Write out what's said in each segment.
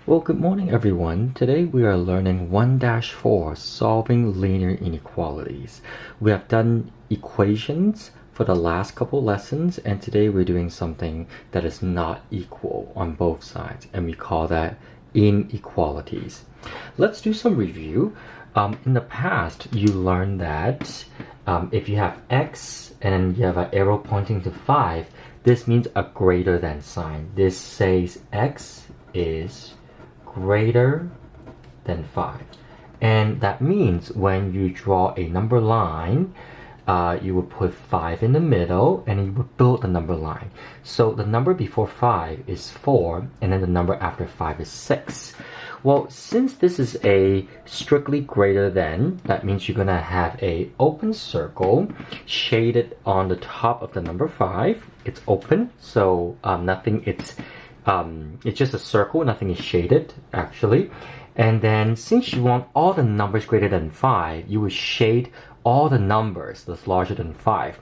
Well, good morning everyone. Today we are learning 1-4, solving linear inequalities. We have done equations for the last couple lessons, and today we're doing something that is not equal on both sides, and we call that inequalities. Let's do some review. In the past, you learned that if you have x and you have an arrow pointing to 5, this means a greater than sign. This says x is greater than 5, and that means when you draw a number line, you will put 5 in the middle and you will build the number line. So the number before 5 is 4, and then the number after 5 is 6. Well, since this is a strictly greater than, that means you're gonna have a open circle shaded on the top of the number 5. It's open, so nothing, it's just a circle, nothing is shaded actually. And then since you want all the numbers greater than 5, you would shade all the numbers that's larger than 5.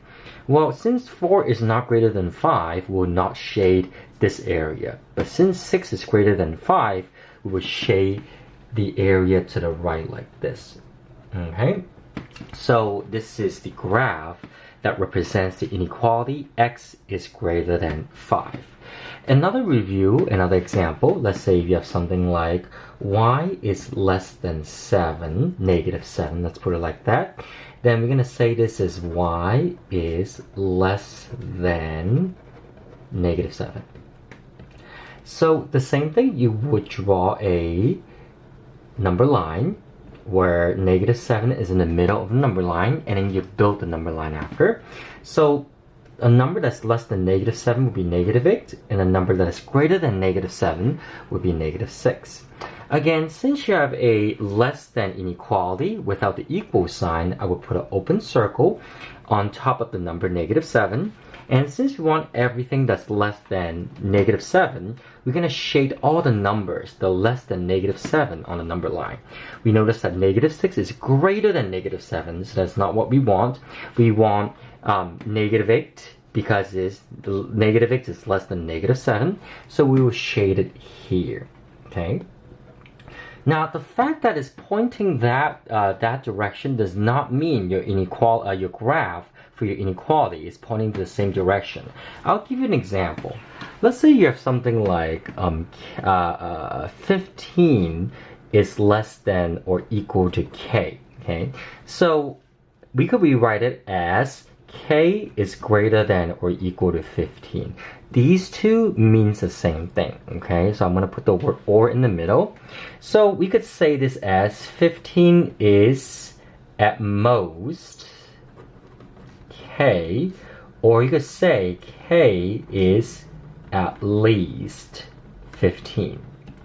Well, since 4 is not greater than 5, we will not shade this area. But since 6 is greater than 5, we will shade the area to the right like this. Okay? So this is the graph that represents the inequality x is greater than 5. Another review, another example, let's say you have something like y is less than 7, negative 7, let's put it like that. Then we're going to say this is y is less than negative 7. So the same thing, you would draw a number line where negative 7 is in the middle of the number line, and then you build the number line after. So a number that's less than negative 7 would be negative 8, and a number that is greater than negative 7 would be negative 6. Again, since you have a less than inequality without the equal sign, I would put an open circle on top of the number negative 7. And since we want everything that's less than negative 7, we're going to shade all the numbers, the less than negative 7 on the number line. We notice that negative 6 is greater than negative 7, so that's not what we want. We want negative 8 because negative 8 is less than negative 7, so we will shade it here. Okay. Now, the fact that it's pointing that direction does not mean your graph for your inequality is pointing to the same direction. I'll give you an example. Let's say you have something like 15 is less than or equal to k. Okay, so we could rewrite it as k is greater than or equal to 15. These two means the same thing, okay? So I'm going to put the word or in the middle. So we could say this as 15 is at most k, or you could say k is at least 15,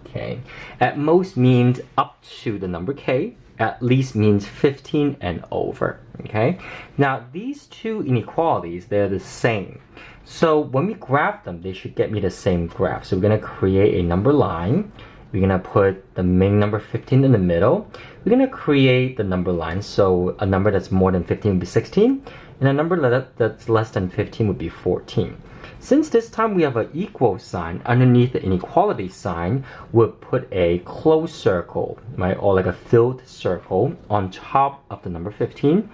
okay? At most means up to the number k. At least means 15 and over, okay? Now, these two inequalities, they're the same. So when we graph them, they should get me the same graph. So we're going to create a number line. We're going to put the main number 15 in the middle. We're going to create the number line. So a number that's more than 15 would be 16. And a number that's less than 15 would be 14. Since this time we have an equal sign, underneath the inequality sign, we'll put a closed circle, right, or like a filled circle on top of the number 15.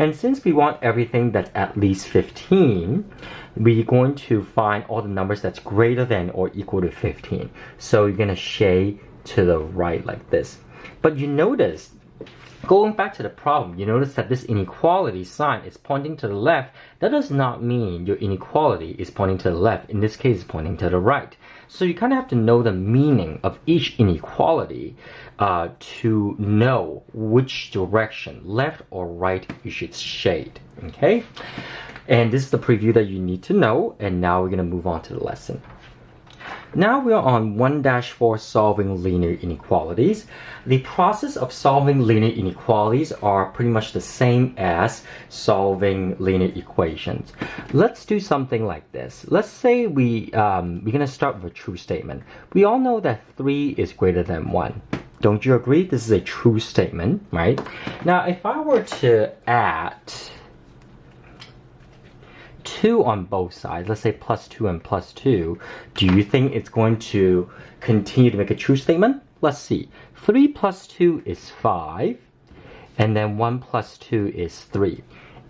And since we want everything that's at least 15, we're going to find all the numbers that's greater than or equal to 15. So you're going to shade to the right like this. But you notice, going back to the problem, you notice that this inequality sign is pointing to the left. That does not mean your inequality is pointing to the left. In this case, it's pointing to the right. So you kind of have to know the meaning of each inequality to know which direction, left or right, you should shade. Okay? And this is the preview that you need to know. And now we're going to move on to the lesson. Now we are on 1-4, solving linear inequalities. The process of solving linear inequalities are pretty much the same as solving linear equations. Let's do something like this. Let's say we're going to start with a true statement. We all know that 3 is greater than 1. Don't you agree? This is a true statement, right? Now, if I were to add 2 on both sides, let's say plus 2 and plus 2, do you think it's going to continue to make a true statement? Let's see. 3 plus 2 is 5, and then 1 plus 2 is 3.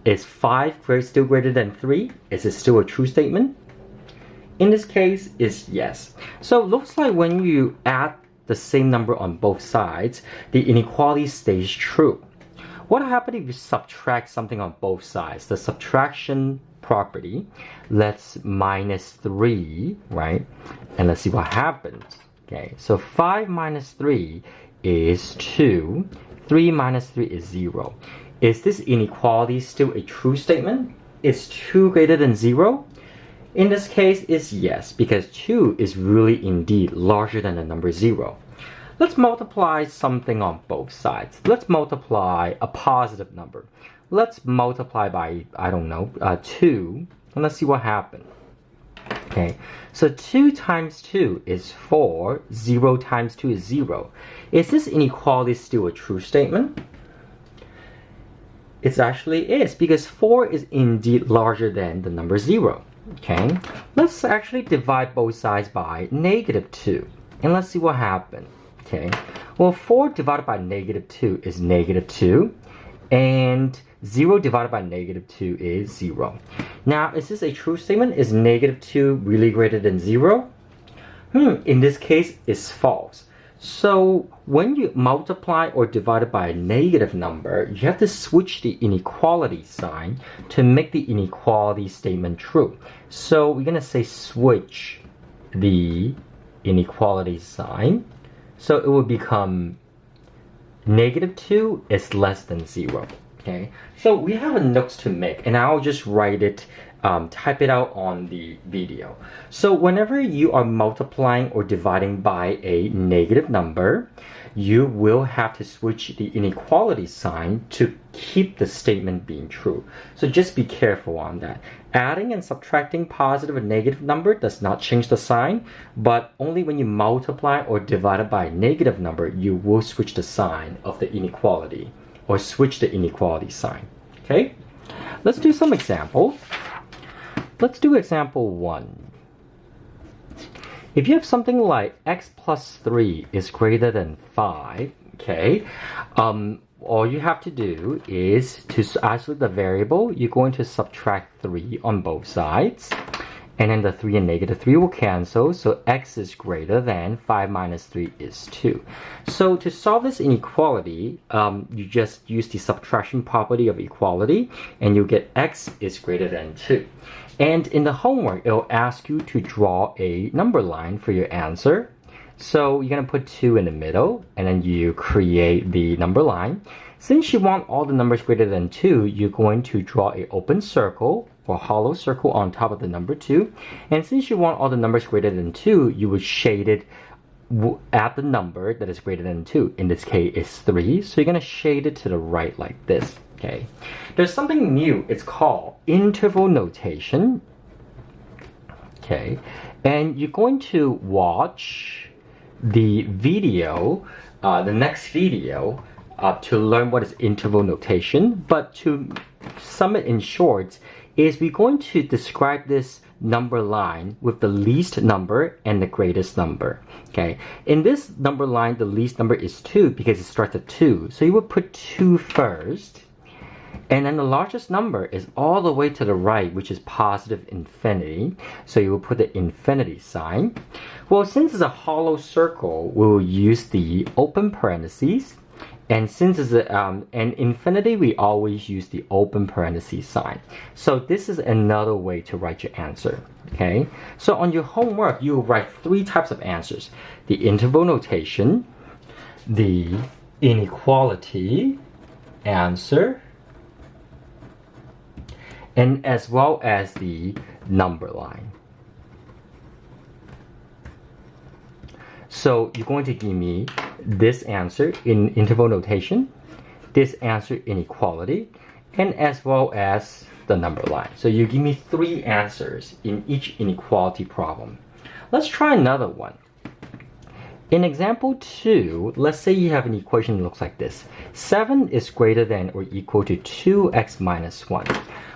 Is 5 still greater than 3? Is it still a true statement? In this case, it's yes. So it looks like when you add the same number on both sides, the inequality stays true. What happens if you subtract something on both sides? The subtraction property, let's minus 3, right? And let's see what happens. Okay, so 5 minus 3 is 2. 3 minus 3 is 0. Is this inequality still a true statement? Is 2 greater than 0? In this case, it's yes, because 2 is really indeed larger than the number 0. Let's multiply something on both sides. Let's multiply a positive number. Let's multiply by, I don't know, 2, and let's see what happens. Okay, so 2 times 2 is 4, 0 times 2 is 0. Is this inequality still a true statement? It actually is, because 4 is indeed larger than the number 0. Okay, let's actually divide both sides by negative 2, and let's see what happens. Okay, well, 4 divided by negative 2 is negative 2, and 0 divided by negative 2 is 0. Now, is this a true statement? Is negative 2 really greater than 0? In this case, it's false. So when you multiply or divide it by a negative number, you have to switch the inequality sign to make the inequality statement true. So we're going to say switch the inequality sign. So it will become negative 2 is less than 0. Okay, so we have a notes to make, and I'll just write it, type it out on the video. So whenever you are multiplying or dividing by a negative number, you will have to switch the inequality sign to keep the statement being true. So just be careful on that. Adding and subtracting positive and negative number does not change the sign, but only when you multiply or divide it by a negative number, you will switch the sign of the inequality, or switch the inequality sign. Okay, let's do some examples. Let's do example 1. If you have something like x plus 3 is greater than 5, okay, all you have to do is to isolate the variable. You're going to subtract 3 on both sides, and then the 3 and negative 3 will cancel, so x is greater than 5 minus 3 is 2. So to solve this inequality, you just use the subtraction property of equality, and you get x is greater than 2. And in the homework, it'll ask you to draw a number line for your answer. So you're going to put 2 in the middle, and then you create the number line. Since you want all the numbers greater than 2, you're going to draw an open circle or hollow circle on top of the number 2. And since you want all the numbers greater than 2, you would shade it at the number that is greater than 2. In this case, it's 3. So you're going to shade it to the right like this. Okay. There's something new. It's called interval notation. Okay. And you're going to watch the video, the next video, to learn what is interval notation. But to sum it in short, is we're going to describe this number line with the least number and the greatest number. Okay, in this number line, the least number is 2 because it starts at 2. So you would put 2 first, and then the largest number is all the way to the right, which is positive infinity. So you will put the infinity sign. Well, since it's a hollow circle, we will use the open parentheses. And since it's an infinity, we always use the open parentheses sign. So this is another way to write your answer. Okay. So on your homework, you will write 3 types of answers: the interval notation, the inequality answer, and as well as the number line. So you're going to give me this answer in interval notation, this answer in equality, and as well as the number line. So you give me 3 answers in each inequality problem. Let's try another one. In example 2, let's say you have an equation that looks like this. 7 is greater than or equal to 2x minus 1.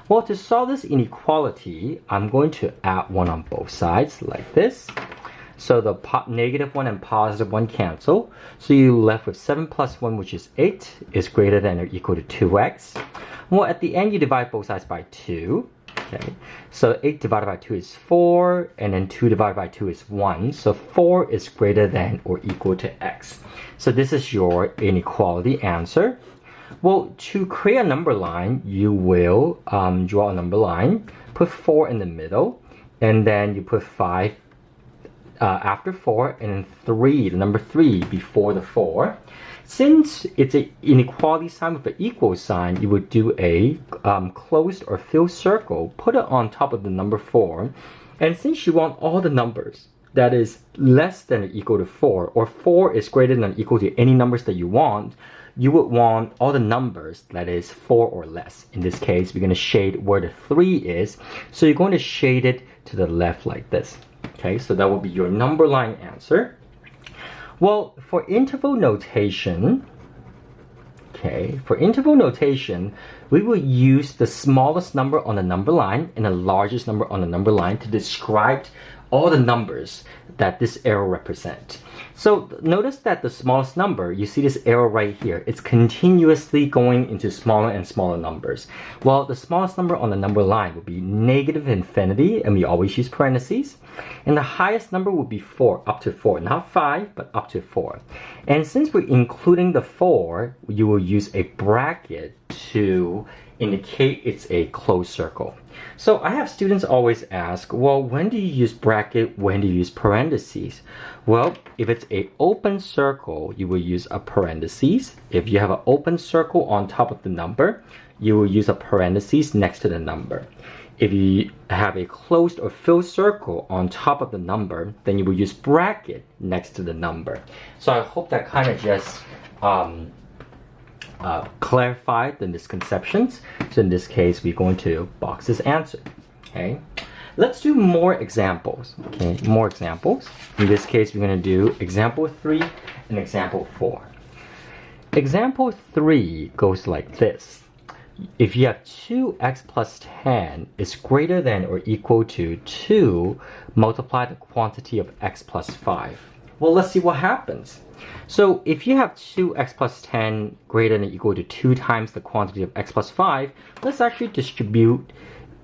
Well, to solve this inequality, I'm going to add 1 on both sides like this. So the negative 1 and positive 1 cancel. So you're left with 7 plus 1, which is 8, is greater than or equal to 2x. Well, at the end, you divide both sides by 2. Okay, so 8 divided by 2 is 4, and then 2 divided by 2 is 1. So 4 is greater than or equal to x. So this is your inequality answer. Well, to create a number line, you will draw a number line, put 4 in the middle, and then you put 5 after 4, and then 3, the number 3 before the 4. Since it's an inequality sign with an equal sign, you would do a closed or filled circle, put it on top of the number 4, and since you want all the numbers that is less than or equal to 4, or 4 is greater than or equal to any numbers that you want, you would want all the numbers that is 4 or less. In this case, we're going to shade where the 3 is, so you're going to shade it to the left like this. Okay, so that will be your number line answer. Well, for interval notation, we will use the smallest number on the number line and the largest number on the number line to describe all the numbers that this arrow represents. So notice that the smallest number, you see this arrow right here, it's continuously going into smaller and smaller numbers. Well, the smallest number on the number line would be negative infinity, and we always use parentheses. And the highest number would be 4, up to 4, not 5, but up to 4. And since we're including the 4, you will use a bracket to indicate it's a closed circle. So I have students always ask, well, when do you use bracket, when do you use parentheses? Well, if it's an open circle, you will use a parentheses. If you have an open circle on top of the number, you will use a parentheses next to the number. If you have a closed or filled circle on top of the number, then you will use bracket next to the number. So I hope that kind of just clarified the misconceptions. So in this case, we're going to box this answer. Okay, let's do more examples. Okay, more examples. In this case, we're going to do example 3 and example 4. Example 3 goes like this. If you have 2x plus 10 is greater than or equal to 2, multiply the quantity of x plus 5. Well, let's see what happens. So if you have 2x plus 10 greater than or equal to 2 times the quantity of x plus 5, let's actually distribute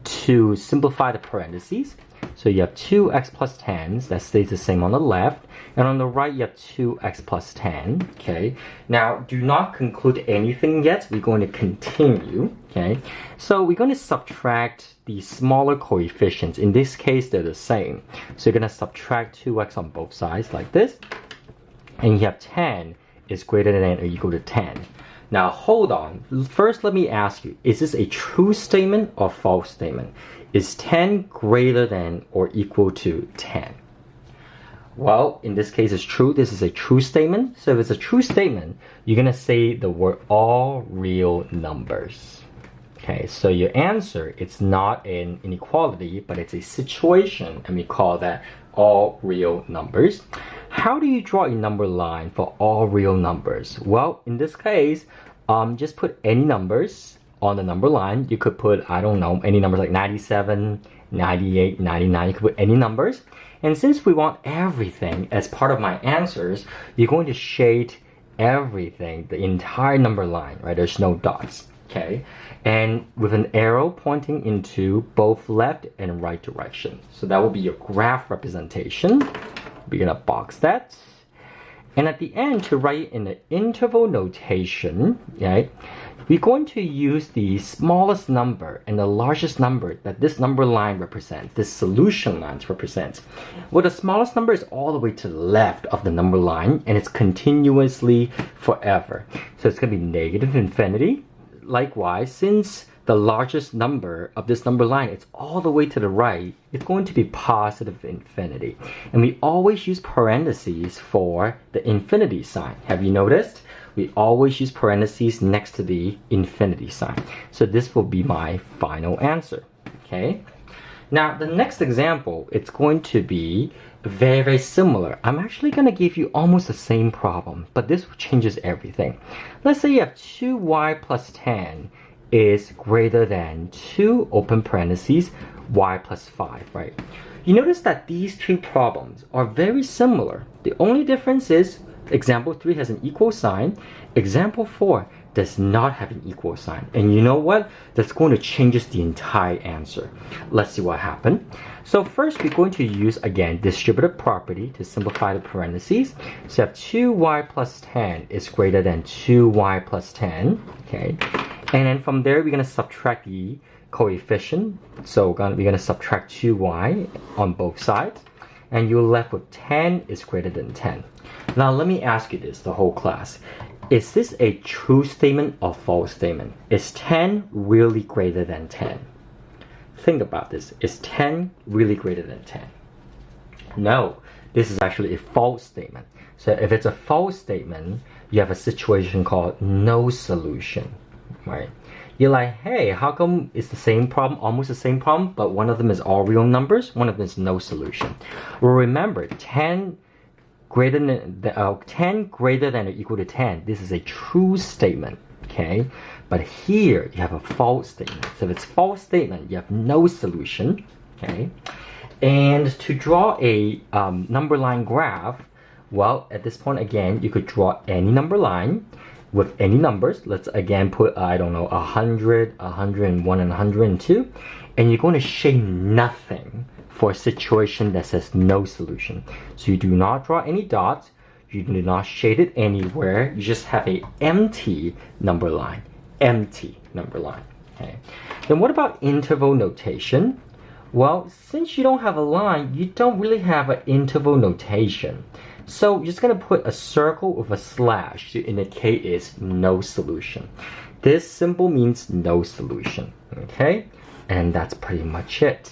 to simplify the parentheses. So you have 2x plus 10, that stays the same on the left, and on the right you have 2x plus 10. Okay, now do not conclude anything yet, we're going to continue. Okay, so we're going to subtract the smaller coefficients. In this case, they're the same, so you're going to subtract 2x on both sides like this, and you have 10 is greater than or equal to 10. Now hold on, first let me ask you, is this a true statement or false statement? Is 10 greater than or equal to 10? Well, in this case it's true, this is a true statement. So if it's a true statement, you're gonna say the word all real numbers. Okay, so your answer, it's not an inequality, but it's a situation, and we call that all real numbers. How do you draw a number line for all real numbers? Well, in this case, just put any numbers on the number line. You could put, I don't know, any numbers like 97, 98, 99. You could put any numbers. And since we want everything as part of my answers, you're going to shade everything, the entire number line, right? There's no dots, okay? And with an arrow pointing into both left and right direction. So that will be your graph representation. We're gonna box that. And at the end, to write in the interval notation, right, we're going to use the smallest number and the largest number that this number line represents, this solution line represents. Well, the smallest number is all the way to the left of the number line, and it's continuously forever. So it's going to be negative infinity. Likewise, since the largest number of this number line, it's all the way to the right, it's going to be positive infinity. And we always use parentheses for the infinity sign. Have you noticed? We always use parentheses next to the infinity sign. So this will be my final answer. Okay? Now, the next example, it's going to be very, very similar. I'm actually going to give you almost the same problem, but this changes everything. Let's say you have 2y plus 10 is greater than 2 open parentheses y plus 5, right? You notice that these two problems are very similar. The only difference is example 3 has an equal sign. Example 4 does not have an equal sign. And you know what? That's going to change the entire answer. Let's see what happened. So first we're going to use, again, distributive property to simplify the parentheses. So you have 2y plus 10 is greater than 2y plus 10. Okay. And then from there we're going to subtract the coefficient. So we're going to subtract 2y on both sides. And you're left with 10 is greater than 10. Now let me ask you this, the whole class. Is this a true statement or false statement? Is 10 really greater than 10? Think about this. Is 10 really greater than 10? No, this is actually a false statement. So if it's a false statement, you have a situation called no solution, right? You're like, hey, how come it's the same problem, almost the same problem, but one of them is all real numbers, one of them is no solution? Well, remember, 10 greater than or equal to 10, this is a true statement, okay? But here you have a false statement. So if it's false statement, you have no solution, okay? And to draw a number line graph, well, at this point again, you could draw any number line with any numbers. Let's again put, I don't know, 100, 101, and 102, and you're going to shade nothing for a situation that says no solution. So you do not draw any dots, you do not shade it anywhere, you just have a empty number line. Empty number line. Okay. Then what about interval notation? Well, since you don't have a line, you don't really have an interval notation. So you're just going to put a circle with a slash to indicate it's no solution. This symbol means no solution. Okay? And that's pretty much it.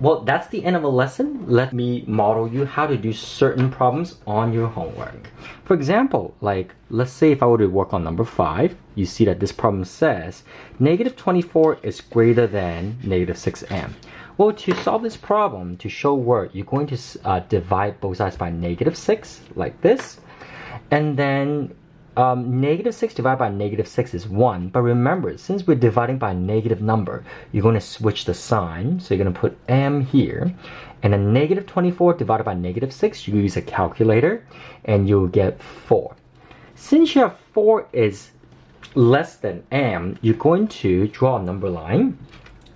Well, that's the end of a lesson. Let me model you how to do certain problems on your homework. For example, like, let's say if I were to work on number 5, you see that this problem says negative 24 is greater than negative 6m. Well, to solve this problem, to show work, you're going to divide both sides by negative 6, like this. And then negative 6 divided by negative 6 is 1. But remember, since we're dividing by a negative number, you're going to switch the sign. So you're going to put m here. And then negative 24 divided by negative 6, you use a calculator, and you'll get 4. Since you have 4 is less than m, you're going to draw a number line.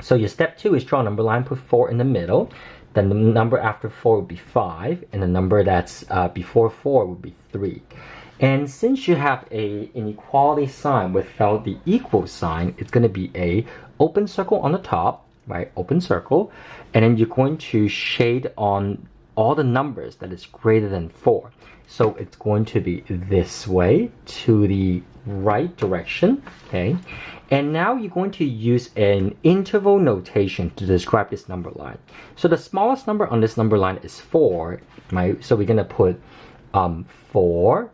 So your step 2 is draw a number line, put 4 in the middle. Then the number after 4 would be 5, and the number that's before 4 would be 3. And since you have a inequality sign without the equal sign, it's going to be a open circle on the top, right? Open circle. And then you're going to shade on all the numbers that is greater than 4. So it's going to be this way to the right direction, okay? And now you're going to use an interval notation to describe this number line. So the smallest number on this number line is 4, right? So we're going to put 4.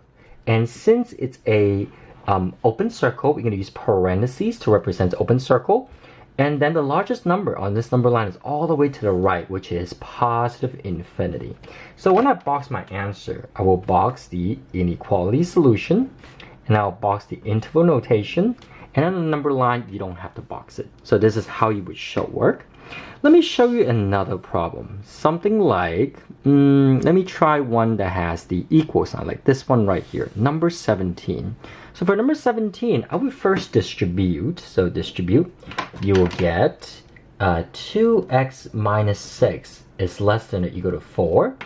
And since it's a open circle, we're going to use parentheses to represent open circle. And then the largest number on this number line is all the way to the right, which is positive infinity. So when I box my answer, I will box the inequality solution, and I'll box the interval notation. And on the number line, you don't have to box it. So this is how you would show work. Let me show you another problem. Something like, let me try one that has the equal sign, like this one right here, number 17. So for number 17, I would first distribute. So distribute, you will get 2x minus 6 is less than or equal to 4.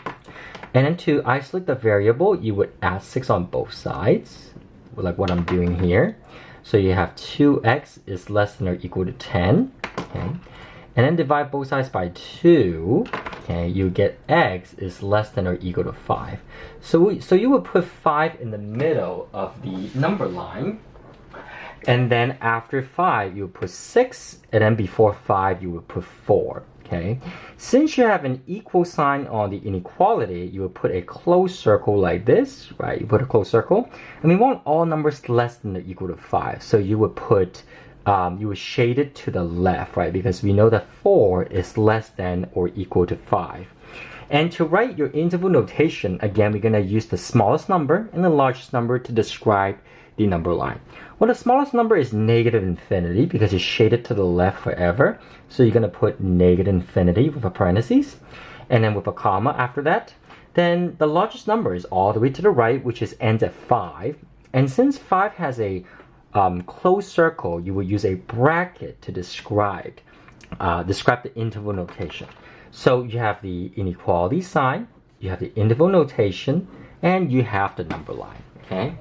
And then to isolate the variable, you would add 6 on both sides, like what I'm doing here. So you have 2x is less than or equal to 10. Okay. And then divide both sides by 2, okay, you get x is less than or equal to 5. So you would put 5 in the middle of the number line. And then after 5, you would put 6. And then before 5, you would put 4. Okay. Since you have an equal sign on the inequality, you would put a closed circle like this, right? You put a closed circle. And we want all numbers less than or equal to 5. So you would put you would shade it to the left, right? Because we know that 4 is less than or equal to 5. And to write your interval notation, again, we're going to use the smallest number and the largest number to describe the number line. Well, the smallest number is negative infinity because it's shaded to the left forever. So you're going to put negative infinity with a parentheses and then with a comma after that. Then the largest number is all the way to the right, which ends at 5. And since 5 has a closed circle, you will use a bracket to describe the interval notation. So you have the inequality sign, you have the interval notation, and you have the number line. Okay.